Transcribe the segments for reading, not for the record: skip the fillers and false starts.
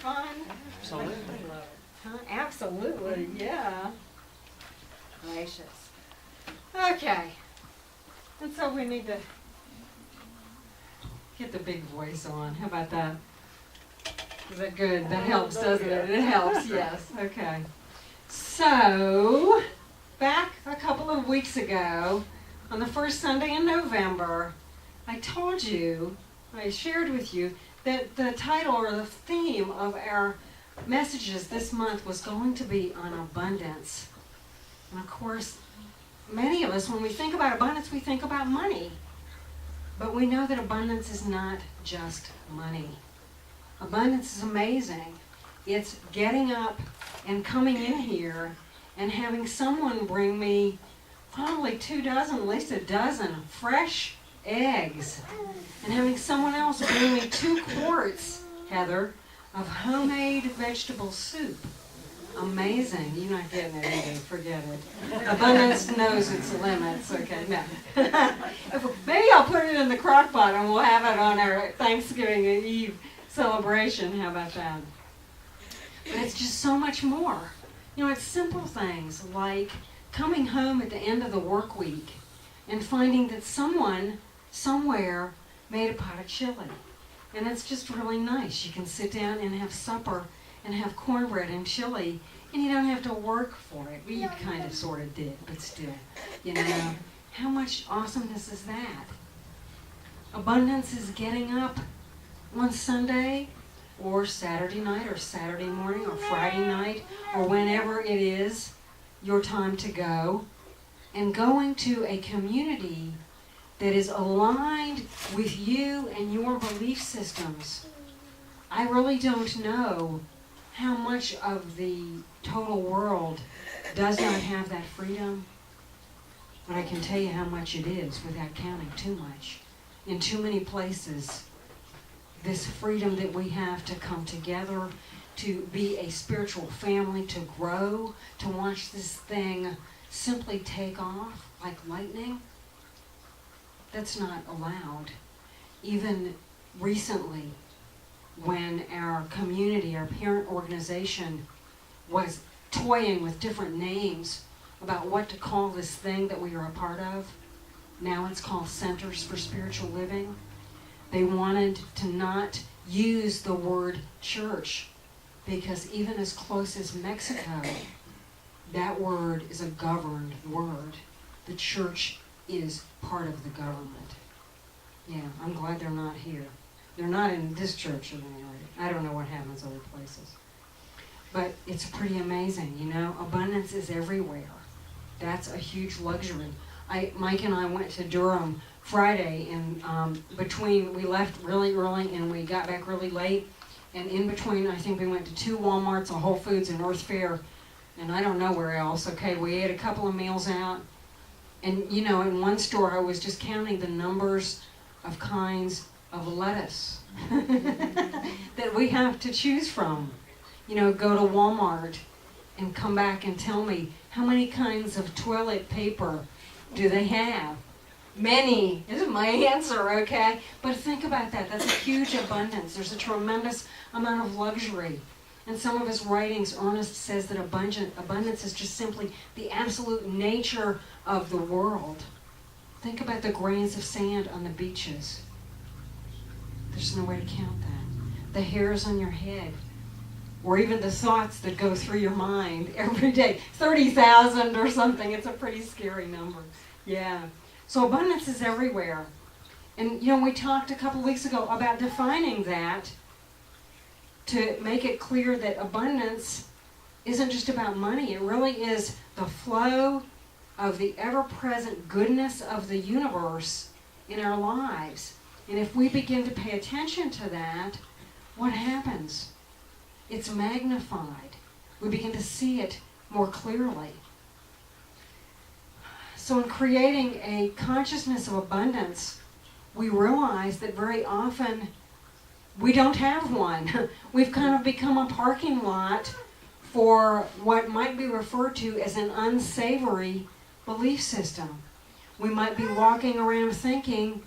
fun? Absolutely. Huh? Absolutely, yeah. Gracious. Okay. And so we need to get the big voice on. How about that? Is that good? That helps, doesn't it? It helps, yes. Okay. So, back a couple of weeks ago, on the first Sunday in November, I told you, I shared with you, that the title or the theme of our messages this month was going to be on abundance. And of course, many of us, when we think about abundance, we think about money. But we know that abundance is not just money. Abundance is amazing. It's getting up and coming in here and having someone bring me probably 2 dozen, at least a dozen, fresh eggs. And having someone else bring me 2 quarts, Heather, of homemade vegetable soup. Amazing. You're not getting it either. Forget it. Abundance knows its limits. Okay, no. Maybe I'll put it in the crock pot and we'll have it on our Thanksgiving Eve celebration. How about that? But it's just so much more. You know, it's simple things like coming home at the end of the work week and finding that someone somewhere made a pot of chili. And it's just really nice. You can sit down and have supper and have cornbread and chili, and you don't have to work for it. We kind of sort of did, but still, you know, how much awesomeness is that? Abundance is getting up on Sunday or Saturday night or Saturday morning or Friday night or whenever it is your time to go and going to a community that is aligned with you and your belief systems. I really don't know how much of the total world does not have that freedom, but I can tell you how much it is without counting too much. In too many places, this freedom that we have to come together, to be a spiritual family, to grow, to watch this thing simply take off like lightning, that's not allowed. Even recently, when our community, our parent organization, was toying with different names about what to call this thing that we are a part of, now it's called Centers for Spiritual Living. They wanted to not use the word church because even as close as Mexico, that word is a governed word. The church is part of the government. Yeah, I'm glad they're not here. They're not in this church at any rate. I don't know what happens other places. But it's pretty amazing, you know. Abundance is everywhere. That's a huge luxury. Mike and I went to Durham Friday, and we left really early and we got back really late. And in between, I think we went to 2 Walmarts, a Whole Foods, and North Fair, and I don't know where else. Okay, we ate a couple of meals out. And, you know, in one store, I was just counting the numbers of kinds of lettuce that we have to choose from. You know, go to Walmart and come back and tell me how many kinds of toilet paper do they have. Many is my answer, okay? But think about that. That's a huge abundance. There's a tremendous amount of luxury. In some of his writings, Ernest says that abundance is just simply the absolute nature of the world. Think about the grains of sand on the beaches. There's no way to count that. The hairs on your head, or even the thoughts that go through your mind every day. 30,000 or something. It's a pretty scary number. Yeah. So abundance is everywhere. And, you know, we talked a couple weeks ago about defining that to make it clear that abundance isn't just about money. It really is the flow of the ever-present goodness of the universe in our lives. And if we begin to pay attention to that, what happens? It's magnified. We begin to see it more clearly. So in creating a consciousness of abundance, we realize that very often we don't have one. We've kind of become a parking lot for what might be referred to as an unsavory belief system. We might be walking around thinking,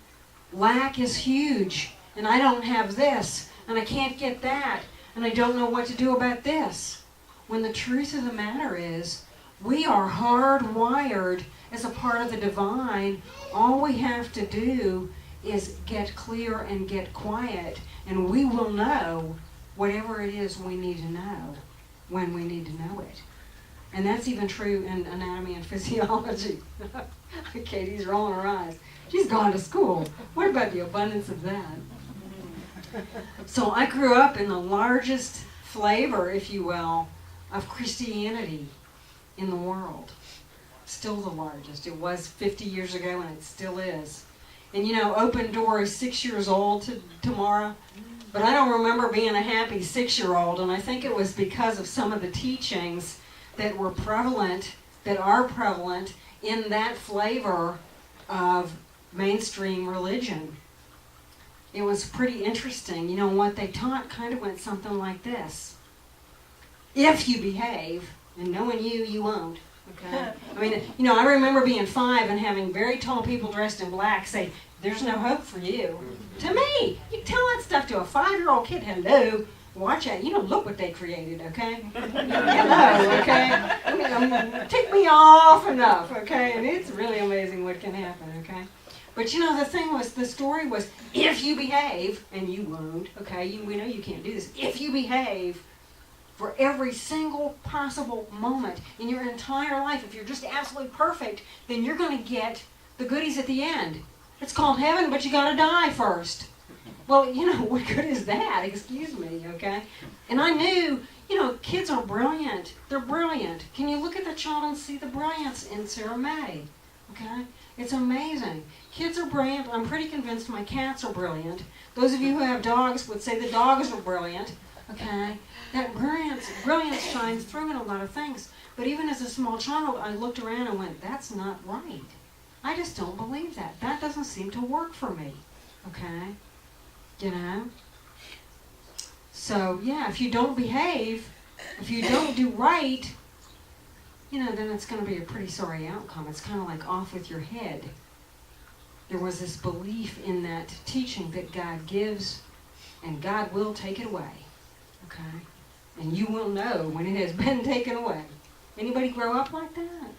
lack is huge, and I don't have this, and I can't get that, And I don't know what to do about this. When the truth of the matter is, we are hardwired as a part of the divine. All we have to do is get clear and get quiet, and we will know whatever it is we need to know when we need to know it. And that's even true in anatomy and physiology. Katie's rolling her eyes. She's gone to school. What about the abundance of that? So I grew up in the largest flavor, if you will, of Christianity in the world. Still the largest. It was 50 years ago, and it still is. And you know, Open Door is 6 years old tomorrow. But I don't remember being a happy 6-year-old, and I think it was because of some of the teachings that were prevalent, that are prevalent in that flavor of mainstream religion. It was pretty interesting. You know, what they taught kind of went something like this. If you behave, and knowing you, you won't. Okay? I mean, you know, I remember being 5 and having very tall people dressed in black say, "There's no hope for you." To me, you tell that stuff to a 5-year-old kid. Hello, watch out. You know, look what they created, okay? Hello, okay? I mean, tick me off enough, okay? And it's really amazing what can happen, okay? But you know, the thing was, the story was, if you behave, and you won't, okay? We know you can't do this. If you behave for every single possible moment in your entire life, if you're just absolutely perfect, then you're going to get the goodies at the end. It's called heaven, but you got to die first. Well, you know, what good is that? Excuse me, okay? And I knew, you know, kids are brilliant. They're brilliant. Can you look at the child and see the brilliance in Sarah May? Okay? It's amazing. Kids are brilliant. I'm pretty convinced my cats are brilliant. Those of you who have dogs would say the dogs are brilliant. Okay? That brilliance shines through in a lot of things. But even as a small child, I looked around and went, that's not right. I just don't believe that. That doesn't seem to work for me. Okay? You know? So, yeah, if you don't behave, if you don't do right, you know, then it's going to be a pretty sorry outcome. It's kind of like off with your head. There was this belief in that teaching that God gives, and God will take it away. Okay? And you will know when it has been taken away. Anybody grow up like that?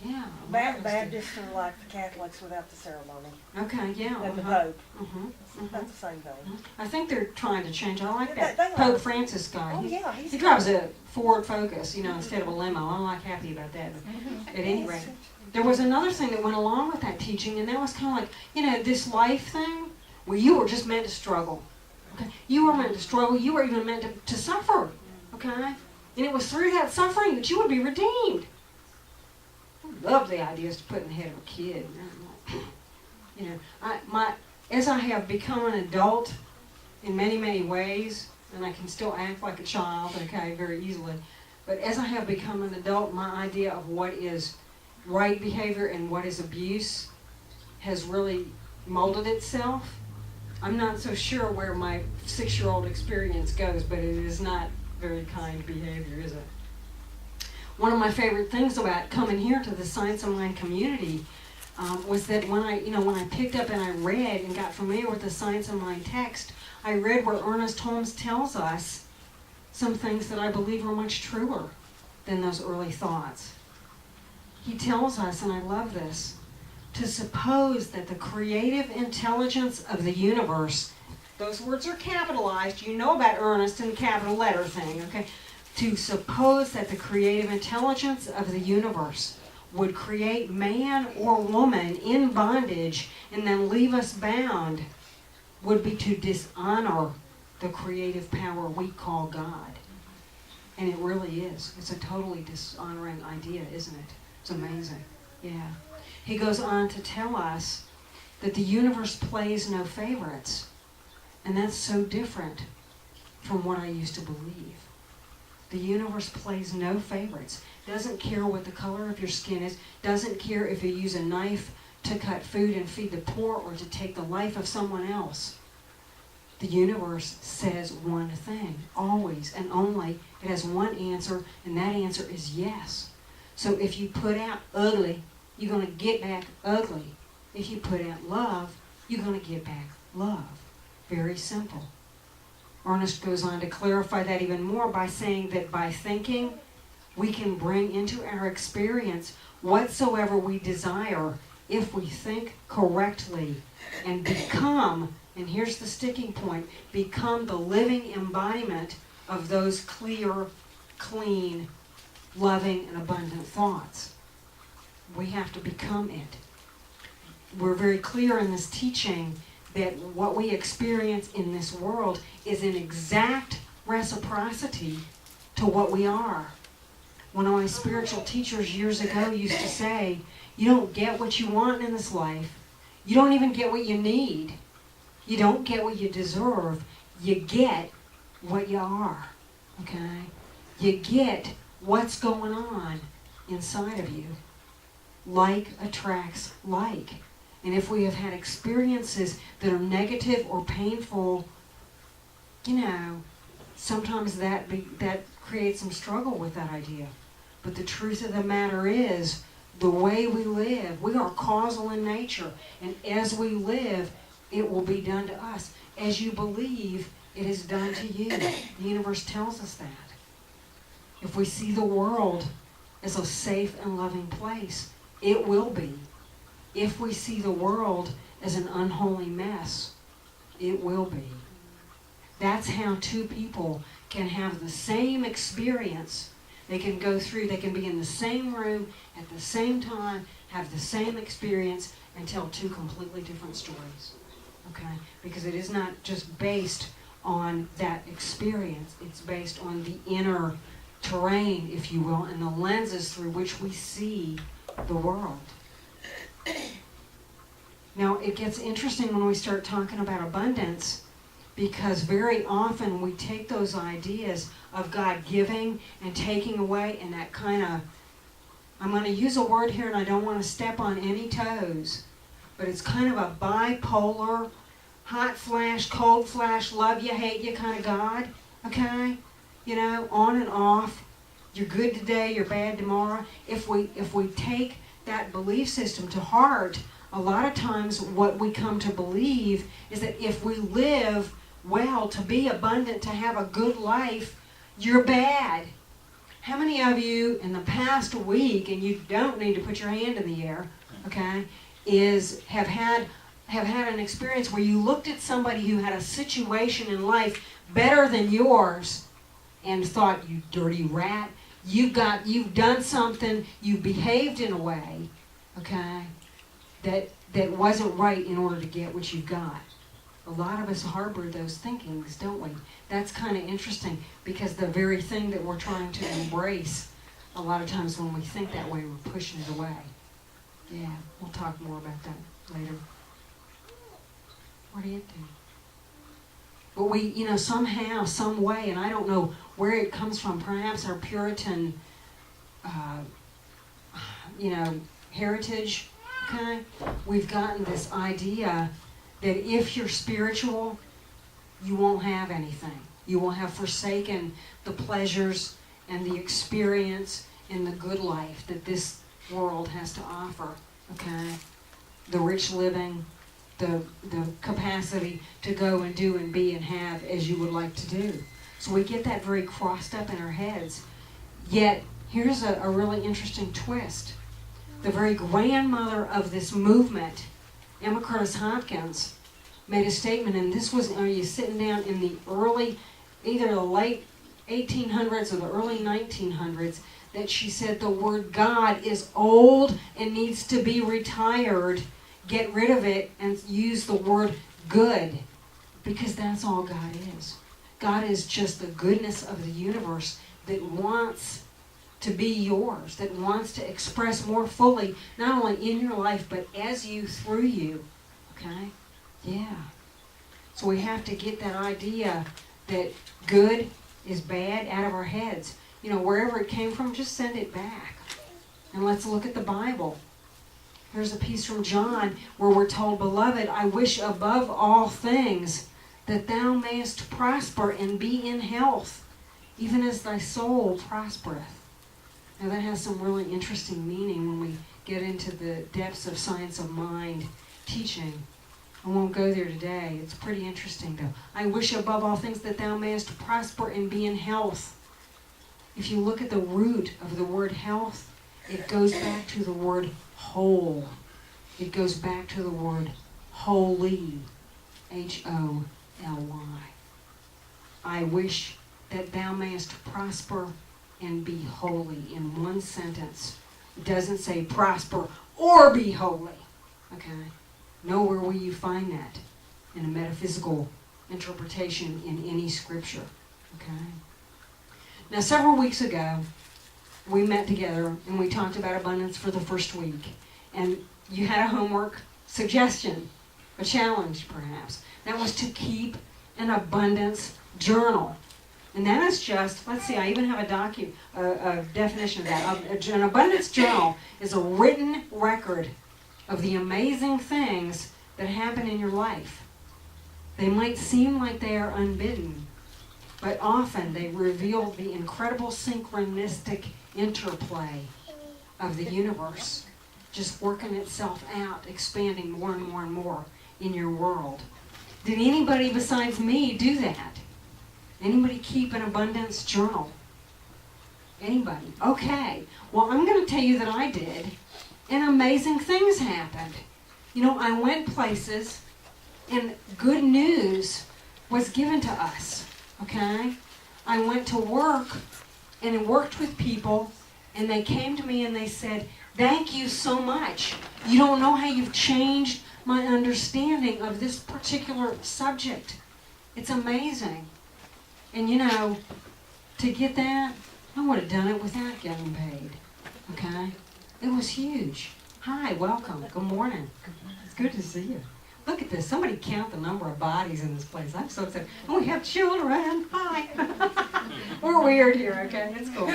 Yeah. Baptists are like the Catholics without the ceremony. Okay, yeah. And the Pope. Mm-hmm. That's the same thing. I think they're trying to change. I like Yeah, that they Pope are. Francis guy. Oh, yeah. He drives a Ford Focus, you know, instead of a limo. I'm not happy about that. But at any rate, there was another thing that went along with that teaching, and that was kind of like, you know, this life thing where you were just meant to struggle. Okay? You were meant to struggle. You were even meant to suffer. Okay? And it was through that suffering that you would be redeemed. I love the ideas to put in the head of a kid. You know, as I have become an adult in many, many ways, and I can still act like a child, okay, very easily, but as I have become an adult, my idea of what is right behavior and what is abuse has really molded itself. I'm not so sure where my 6-year-old experience goes, but it is not very kind behavior, is it? One of my favorite things about coming here to the Science of Mind community was that when I picked up and I read and got familiar with the Science of Mind text, I read where Ernest Holmes tells us some things that I believe are much truer than those early thoughts. He tells us, and I love this, to suppose that the creative intelligence of the universe, those words are capitalized, you know about Ernest and the capital letter thing, okay? To suppose that the creative intelligence of the universe would create man or woman in bondage and then leave us bound would be to dishonor the creative power we call God. And it really is. It's a totally dishonoring idea, isn't it? It's amazing. Yeah. He goes on to tell us that the universe plays no favorites. And that's so different from what I used to believe. The universe plays no favorites. Doesn't care what the color of your skin is. Doesn't care if you use a knife to cut food and feed the poor or to take the life of someone else. The universe says one thing, always and only. It has one answer, and that answer is yes. So if you put out ugly, you're going to get back ugly. If you put out love, you're going to get back love. Very simple. Ernest goes on to clarify that even more by saying that by thinking, we can bring into our experience whatsoever we desire if we think correctly and become, and here's the sticking point, become the living embodiment of those clear, clean, loving, and abundant thoughts. We have to become it. We're very clear in this teaching that what we experience in this world is an exact reciprocity to what we are. One of my spiritual teachers years ago used to say, you don't get what you want in this life. You don't even get what you need. You don't get what you deserve. You get what you are. Okay? You get what's going on inside of you. Like attracts like. And if we have had experiences that are negative or painful, sometimes that creates some struggle with that idea. But the truth of the matter is, the way we live, we are causal in nature. And as we live, it will be done to us. As you believe, it is done to you. The universe tells us that. If we see the world as a safe and loving place, it will be. If we see the world as an unholy mess, it will be. That's how two people can have the same experience. They can go through, they can be in the same room at the same time, have the same experience, and tell two completely different stories. Okay? Because it is not just based on that experience. It's based on the inner terrain, if you will, and the lenses through which we see the world. Now, it gets interesting when we start talking about abundance, because very often we take those ideas of God giving and taking away, and that kind of, I'm going to use a word here and I don't want to step on any toes, but it's kind of a bipolar, hot flash, cold flash, love you, hate you kind of God, okay? On and off. You're good today, you're bad tomorrow. If we take that belief system to heart, a lot of times what we come to believe is that if we live well, to be abundant, to have a good life, you're bad. How many of you in the past week, and you don't need to put your hand in the air, okay, have had an experience where you looked at somebody who had a situation in life better than yours and thought, you dirty rat, you've done something, you behaved in a way, okay, that wasn't right in order to get what you got. A lot of us harbor those thinkings, don't we? That's kind of interesting, because the very thing that we're trying to embrace, a lot of times when we think that way, we're pushing it away. Yeah, we'll talk more about that later. What do you think? But we, somehow, some way, and I don't know where it comes from, perhaps our Puritan, heritage, okay? We've gotten this idea that if you're spiritual, you won't have anything. You will have forsaken the pleasures and the experience and the good life that this world has to offer, okay? The rich living, the capacity to go and do and be and have as you would like to do. So we get that very crossed up in our heads. Yet, here's a really interesting twist. The very grandmother of this movement, Emma Curtis Hopkins, made a statement, and this was, are you sitting down in the early, either the late 1800s or the early 1900s, that she said the word God is old and needs to be retired. Get rid of it and use the word good, because that's all God is. God is just the goodness of the universe that wants to be yours, that wants to express more fully, not only in your life, but as you, through you. Okay? Yeah. So we have to get that idea that good is bad out of our heads. Wherever it came from, just send it back. And let's look at the Bible. Here's a piece from John where we're told, Beloved, I wish above all things that thou mayest prosper and be in health, even as thy soul prospereth. Now that has some really interesting meaning when we get into the depths of science of mind teaching. I won't go there today. It's pretty interesting, though. I wish above all things that thou mayest prosper and be in health. If you look at the root of the word health, it goes back to the word whole. It goes back to the word holy, Holy. I wish that thou mayest prosper and be holy in one sentence. It doesn't say prosper or be holy. Okay? Nowhere will you find that in a metaphysical interpretation in any scripture. Okay? Now, several weeks ago, we met together and we talked about abundance for the first week. And you had a homework suggestion, a challenge perhaps. That was to keep an abundance journal. And that is just, let's see, I even have a definition of that. An abundance journal is a written record of the amazing things that happen in your life. They might seem like they are unbidden, but often they reveal the incredible synchronistic interplay of the universe, just working itself out, expanding more and more and more in your world. Did anybody besides me do that? Anybody keep an abundance journal? Anybody? Okay. Well, I'm going to tell you that I did, and amazing things happened. You know, I went places, and good news was given to us, okay? I went to work, and I worked with people, and they came to me and they said, thank you so much. You don't know how you've changed my understanding of this particular subject. It's amazing. And you know, to get that, I would have done it without getting paid. Okay? It was huge. Hi, welcome. Good morning. It's good to see you. Look at this. Somebody count the number of bodies in this place. I'm so excited. And we have children. Hi. We're weird here, okay? It's cool.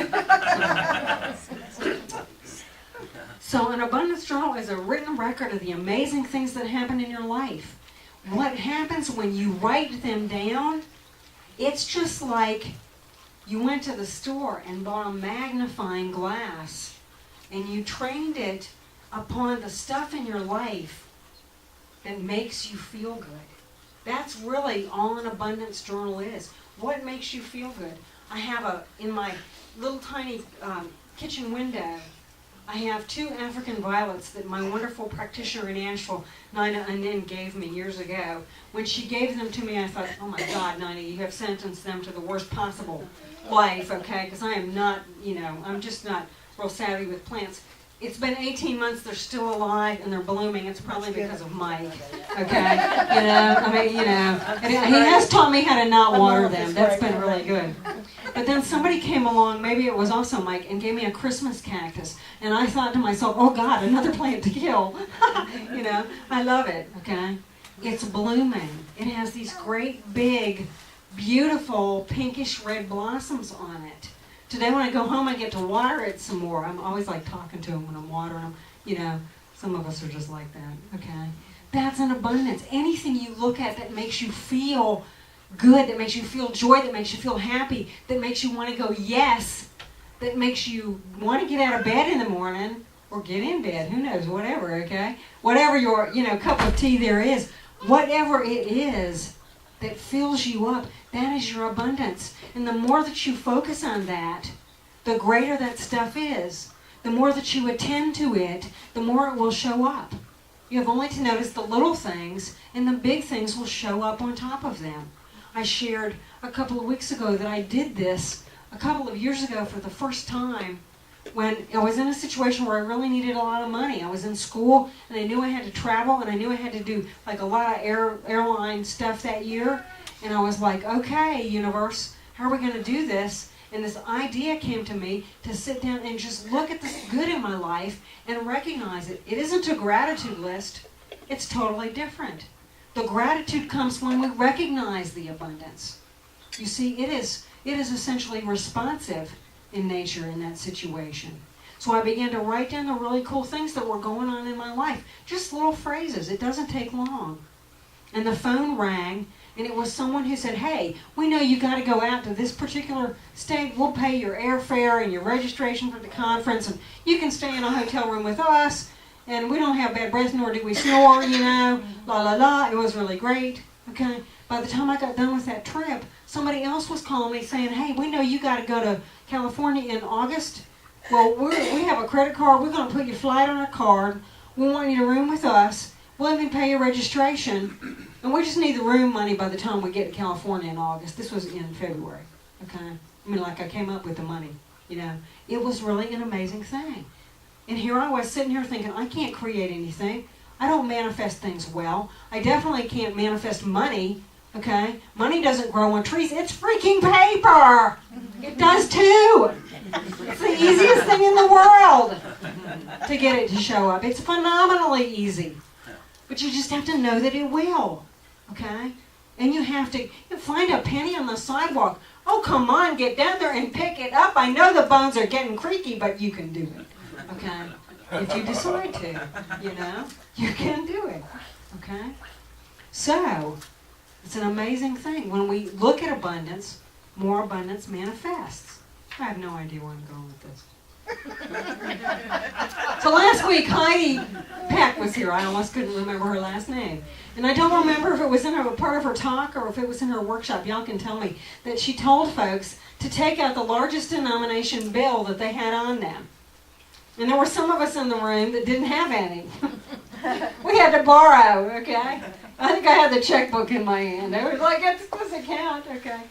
So an abundance journal is a written record of the amazing things that happen in your life. What happens when you write them down, it's just like you went to the store and bought a magnifying glass and you trained it upon the stuff in your life that makes you feel good. That's really all an abundance journal is. What makes you feel good? I have in my little tiny kitchen window, I have 2 African violets that my wonderful practitioner in Asheville, Nina Anin, gave me years ago. When she gave them to me, I thought, oh my God, Nina, you have sentenced them to the worst possible life, okay? Because I am not, I'm just not real savvy with plants. It's been 18 months, they're still alive, and they're blooming. It's probably because of Mike, okay? And he has taught me how to not water them. That's been really good. But then somebody came along, maybe it was also Mike, and gave me a Christmas cactus. And I thought to myself, oh God, another plant to kill. I love it, okay? It's blooming. It has these great, big, beautiful, pinkish red blossoms on it. Today when I go home, I get to water it some more. I'm always like talking to them when I'm watering them. Some of us are just like that, okay? That's an abundance. Anything you look at that makes you feel good, that makes you feel joy, that makes you feel happy, that makes you want to go yes, that makes you want to get out of bed in the morning, or get in bed, who knows, whatever, okay? Whatever your, cup of tea there is, whatever it is that fills you up, that is your abundance. And the more that you focus on that, the greater that stuff is. The more that you attend to it, the more it will show up. You have only to notice the little things, and the big things will show up on top of them. I shared a couple of weeks ago that I did this a couple of years ago for the first time when I was in a situation where I really needed a lot of money. I was in school, and I knew I had to travel, and I knew I had to do like a lot of airline stuff that year. And I was like, okay, universe, how are we going to do this? And this idea came to me to sit down and just look at the good in my life and recognize it. It isn't a gratitude list. It's totally different. The gratitude comes when we recognize the abundance. You see, it is essentially responsive in nature in that situation. So I began to write down the really cool things that were going on in my life. Just little phrases. It doesn't take long. And the phone rang, and it was someone who said, hey, we know you got to go out to this particular state. We'll pay your airfare and your registration for the conference, and you can stay in a hotel room with us. and we don't have bad breath, nor do we snore, you know, la la la. It was really great, okay? By the time I got done with that trip, somebody else was calling me saying, hey, we know you got to go to California in August. Well, we have a credit card. We're going to put your flight on a card. We want you to room with us. We'll even pay your registration. And we just need the room money by the time we get to California in August. This was in February, okay? I mean, like I came up with the money, you know. It was really an amazing thing. And here I was sitting here thinking, I can't create anything. I don't manifest things well. I definitely can't manifest money, okay? Money doesn't grow on trees. It's freaking paper. It does too. It's the easiest thing in the world to get it to show up. It's phenomenally easy. But you just have to know that it will, okay? And you have to find a penny on the sidewalk. Oh, come on, get down there and pick it up. I know the bones are getting creaky, but you can do it, okay? If you decide to, you know, you can do it, okay? So, it's an amazing thing. When we look at abundance, more abundance manifests. I have no idea where I'm going with this. So last week, Heidi Peck was here. I almost couldn't remember her last name. And I don't remember if it was in a part of her talk or if it was in her workshop. Y'all can tell me that she told folks to take out the largest denomination bill that they had on them. And there were some of us in the room that didn't have any. We had to borrow, okay? I think I had the checkbook in my hand. I was like, it's this account, okay?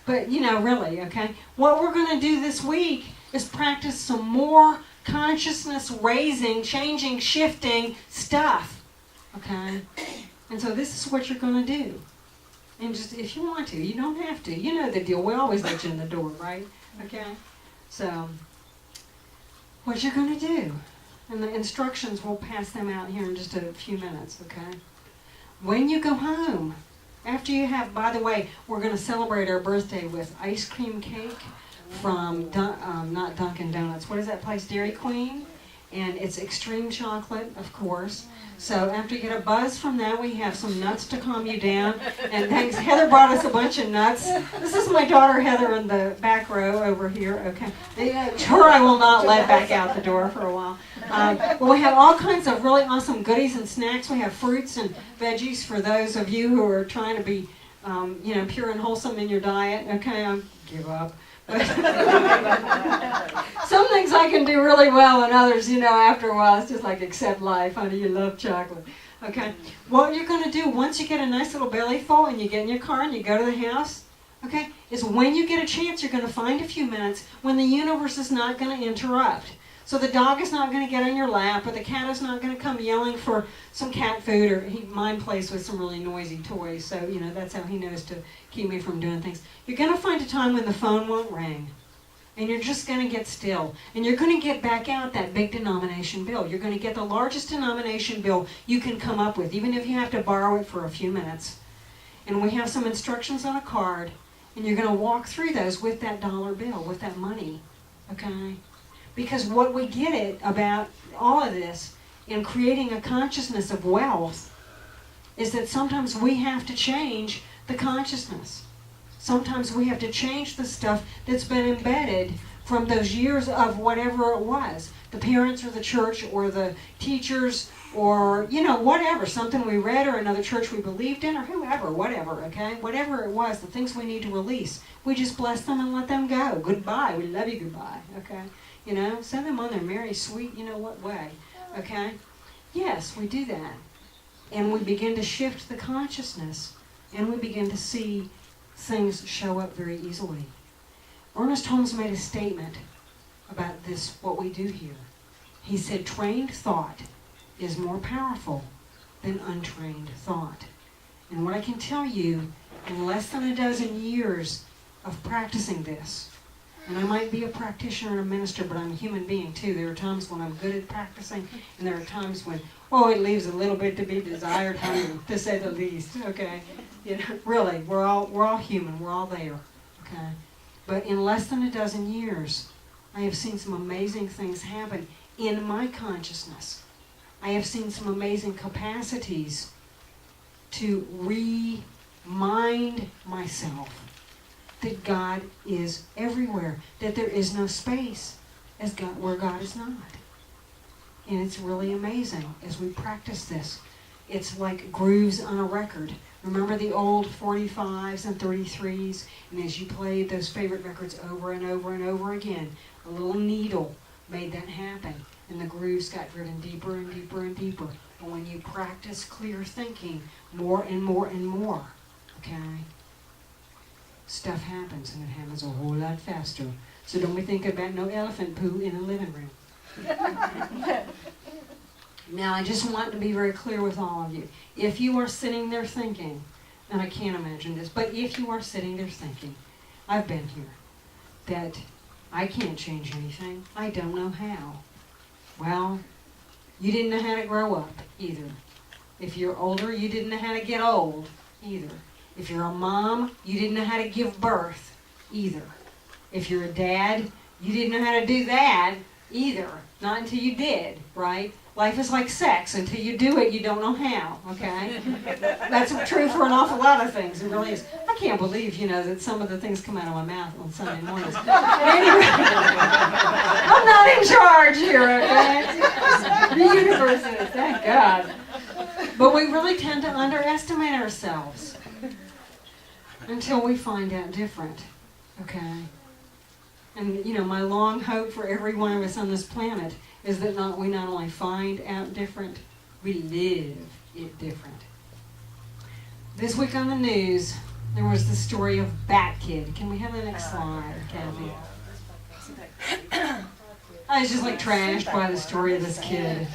But, you know, really, okay? What we're going to do this week is practice some more consciousness raising, changing, shifting stuff, okay? And so this is what you're going to do. And just, if you want to, you don't have to. You know the deal. We always let you in the door, right? Okay? So, what you're going to do, and the instructions, we'll pass them out here in just a few minutes, okay? When you go home, after you have, by the way, we're going to celebrate our birthday with ice cream cake from, not Dunkin' Donuts. What is that place? Dairy Queen. And it's extreme chocolate, of course. So after you get a buzz from that, we have some nuts to calm you down. And thanks, Heather brought us a bunch of nuts. This is my daughter Heather in the back row over here. Okay, her I will not let back out the door for a while. But we have all kinds of really awesome goodies and snacks. We have fruits and veggies for those of you who are trying to be, you know, pure and wholesome in your diet. Okay, I give up. Some things I can do really well, and others, you know, after a while, it's just like accept life. Honey, you love chocolate. Okay, what you're going to do once you get a nice little belly full and you get in your car and you go to the house, okay, is when you get a chance, you're going to find a few minutes when the universe is not going to interrupt. So the dog is not going to get on your lap, or the cat is not going to come yelling for some cat food, or mine plays with some really noisy toys, so, you know, that's how he knows to keep me from doing things. You're going to find a time when the phone won't ring, and you're just going to get still, and you're going to get back out that big denomination bill. You're going to get the largest denomination bill you can come up with, even if you have to borrow it for a few minutes. And we have some instructions on a card, and you're going to walk through those with that dollar bill, with that money, okay? Because what we get it about all of this in creating a consciousness of wealth is that sometimes we have to change the consciousness. Sometimes we have to change the stuff that's been embedded from those years of whatever it was. The parents or the church or the teachers or, you know, whatever. Something we read or another church we believed in or whoever, whatever, okay? Whatever it was, the things we need to release. We just bless them and let them go. Goodbye. We love you, goodbye, okay? You know, send them on their merry, sweet, you know what way, okay? Yes, we do that. And we begin to shift the consciousness, and we begin to see things show up very easily. Ernest Holmes made a statement about this, what we do here. He said, trained thought is more powerful than untrained thought. And what I can tell you, in less than a dozen years of practicing this, and I might be a practitioner and a minister, but I'm a human being too. There are times when I'm good at practicing, and there are times when, oh, it leaves a little bit to be desired, honey, to say the least. Okay, you know, really, we're all human. We're all there. Okay, but in less than a dozen years, I have seen some amazing things happen in my consciousness. I have seen some amazing capacities to remind myself that God is everywhere, that there is no space as God, where God is not. And it's really amazing as we practice this. It's like grooves on a record. Remember the old 45s and 33s? And as you played those favorite records over and over and over again, a little needle made that happen. And the grooves got driven deeper and deeper and deeper. But when you practice clear thinking more and more and more, okay, stuff happens, and it happens a whole lot faster. So don't be thinking about no elephant poo in a living room. Now, I just want to be very clear with all of you. If you are sitting there thinking, and I can't imagine this, but if you are sitting there thinking, I've been here, that I can't change anything, I don't know how. Well, you didn't know how to grow up either. If you're older, you didn't know how to get old either. If you're a mom, you didn't know how to give birth either. If you're a dad, you didn't know how to do that either. Not until you did, right? Life is like sex. Until you do it, you don't know how, okay? That's true for an awful lot of things. It really is. I can't believe, that some of the things come out of my mouth on Sunday mornings. Anyway, I'm not in charge here, okay? The universe is, thank God. But we really tend to underestimate ourselves until we find out different, okay? And, my long hope for every one of us on this planet is that we not only find out different, we live it different. This week on the news, there was the story of Bat Kid. Can we have the next slide, Kathy? I was just trashed by the story of this kid.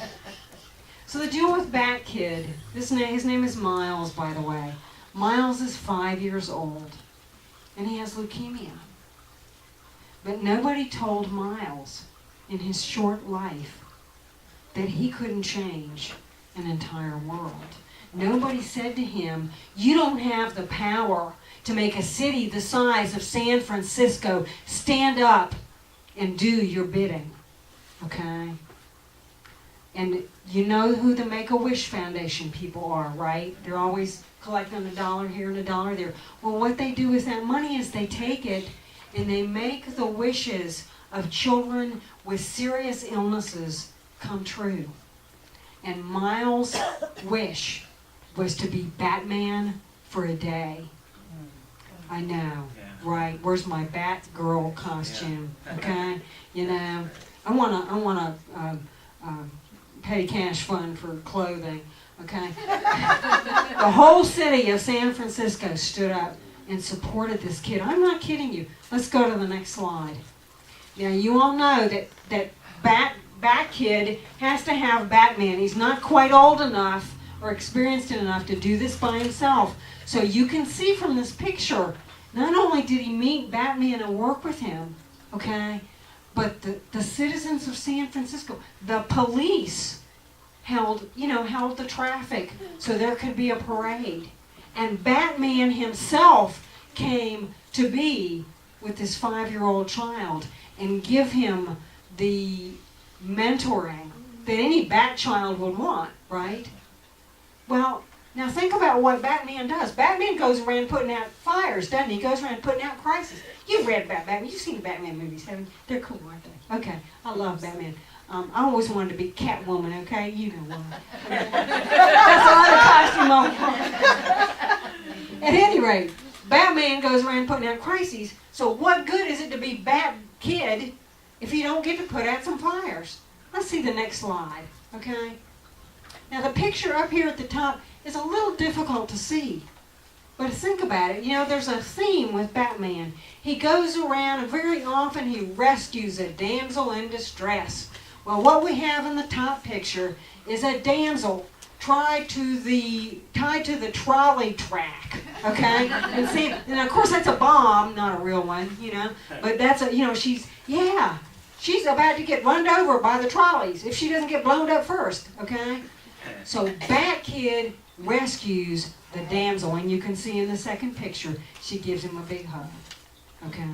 So the deal with Bat Kid, his name is Miles, by the way. Miles is 5 years old, and he has leukemia. But nobody told Miles in his short life that he couldn't change an entire world. Nobody said to him, you don't have the power to make a city the size of San Francisco stand up and do your bidding, okay? And you know who the Make-A-Wish Foundation people are, right? They're always collecting $1 here and $1 there. Well, what they do with that money is they take it and they make the wishes of children with serious illnesses come true. And Miles' wish was to be Batman for a day. I know, right? Where's my Batgirl costume? Okay, I want a petty cash fund for clothing. Okay, the whole city of San Francisco stood up and supported this kid. I'm not kidding you. Let's go to the next slide. Now, you all know that Bat Kid has to have Batman. He's not quite old enough or experienced enough to do this by himself. So you can see from this picture, not only did he meet Batman and work with him, okay, but the citizens of San Francisco, the police held the traffic so there could be a parade. And Batman himself came to be with this 5-year-old child and give him the mentoring that any Bat child would want, right? Well, now think about what Batman does. Batman goes around putting out fires, doesn't he? He goes around putting out crises. You've read about Batman. You've seen the Batman movies, haven't you? They're cool, aren't they? Okay, I love Batman. I always wanted to be Catwoman, okay? You know why. That's the other costume I want. At any rate, Batman goes around putting out crises, so what good is it to be Bat Kid if you don't get to put out some fires? Let's see the next slide, okay? Now the picture up here at the top is a little difficult to see, but think about it. There's a theme with Batman. He goes around and very often he rescues a damsel in distress. Well, what we have in the top picture is a damsel tied to the trolley track, okay? And of course that's a bomb, not a real one, but that's she's about to get run over by the trolleys if she doesn't get blown up first, okay? So Bat Kid rescues the damsel, and you can see in the second picture, she gives him a big hug, okay?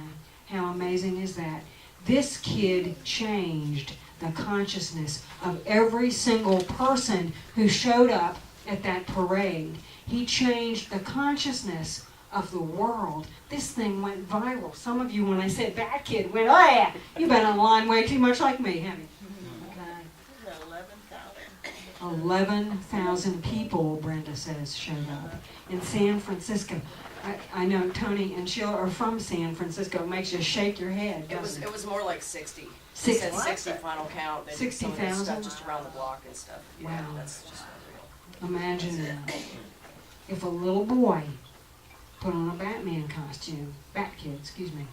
How amazing is that? This kid changed the consciousness of every single person who showed up at that parade. He changed the consciousness of the world. This thing went viral. Some of you, when I said Bat Kid, went, oh yeah, you've been online way too much like me, haven't you? Okay. 11,000 people, Brenda says, showed up in San Francisco. I know Tony and Sheila are from San Francisco. It makes you shake your head, doesn't it? It was more like 60. They 60. said 60 final count. They did some of this 60,000? stuff just around the block and stuff. Yeah, Wow. that's just unreal. Imagine that. If a little boy put on a Batman costume, Bat-Kid, excuse me,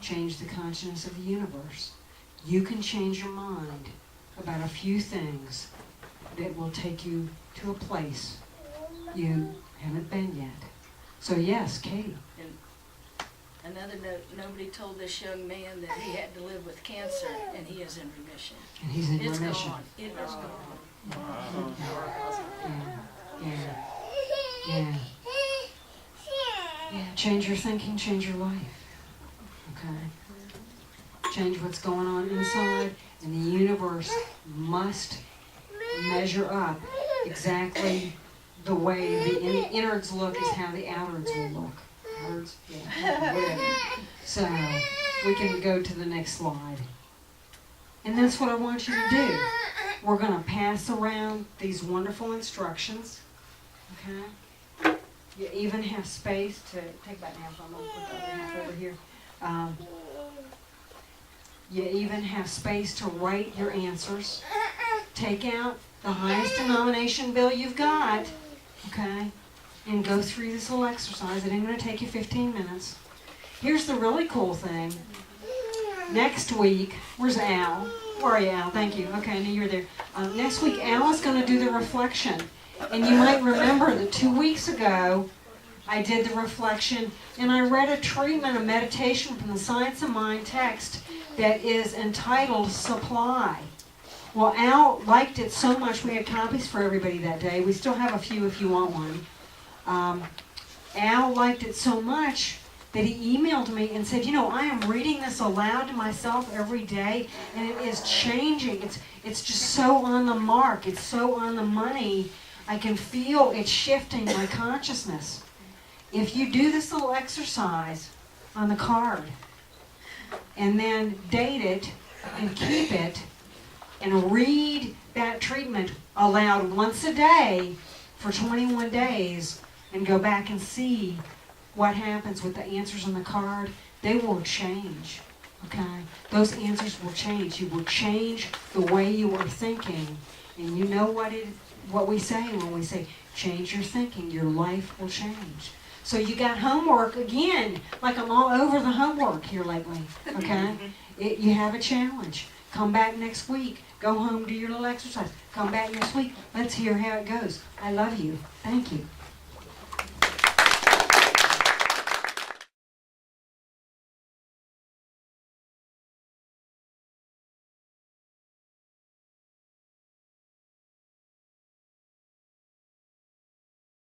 changed the consciousness of the universe, you can change your mind about a few things that will take you to a place you haven't been yet. So yes, Katie. Another note, nobody told this young man that he had to live with cancer, and he is in remission. And he's in It's remission. gone. It is gone. Yeah. Yeah, change your thinking, change your life. Okay? Change what's going on inside, and the universe must measure up exactly the way the innards look is how the outards will look. Outards? Yeah, whatever. So, we can go to the next slide. And that's what I want you to do. We're going to pass around these wonderful instructions. Okay? You even have space to take that half. I'm going to put the other half over here. You even have space to write your answers. Take out the highest denomination bill you've got, okay, and go through this little exercise. It ain't going to take you 15 minutes. Here's the really cool thing. Next week, where's Al? Where are you, Al? Thank you. Okay, I knew you were there. Next week, Al is going to do the reflection. And you might remember that 2 weeks ago, I did the reflection, and I read a treatment, a meditation from the Science of Mind text that is entitled Supply. Well, Al liked it so much, we had copies for everybody that day. We still have a few if you want one. Al liked it so much that he emailed me and said, you know, I am reading this aloud to myself every day, and it is changing. It's just so on the mark. It's so on the money. I can feel it shifting my consciousness. If you do this little exercise on the card and then date it and keep it and read that treatment aloud once a day for 21 days and go back and see what happens with the answers on the card, they will change, okay? Those answers will change. You will change the way you are thinking. And you know what we say when we say, change your thinking, your life will change. So you got homework again, like I'm all over the homework here lately, okay? You have a challenge. Come back next week. Go home, do your little exercise. Come back next week. Let's hear how it goes. I love you. Thank you.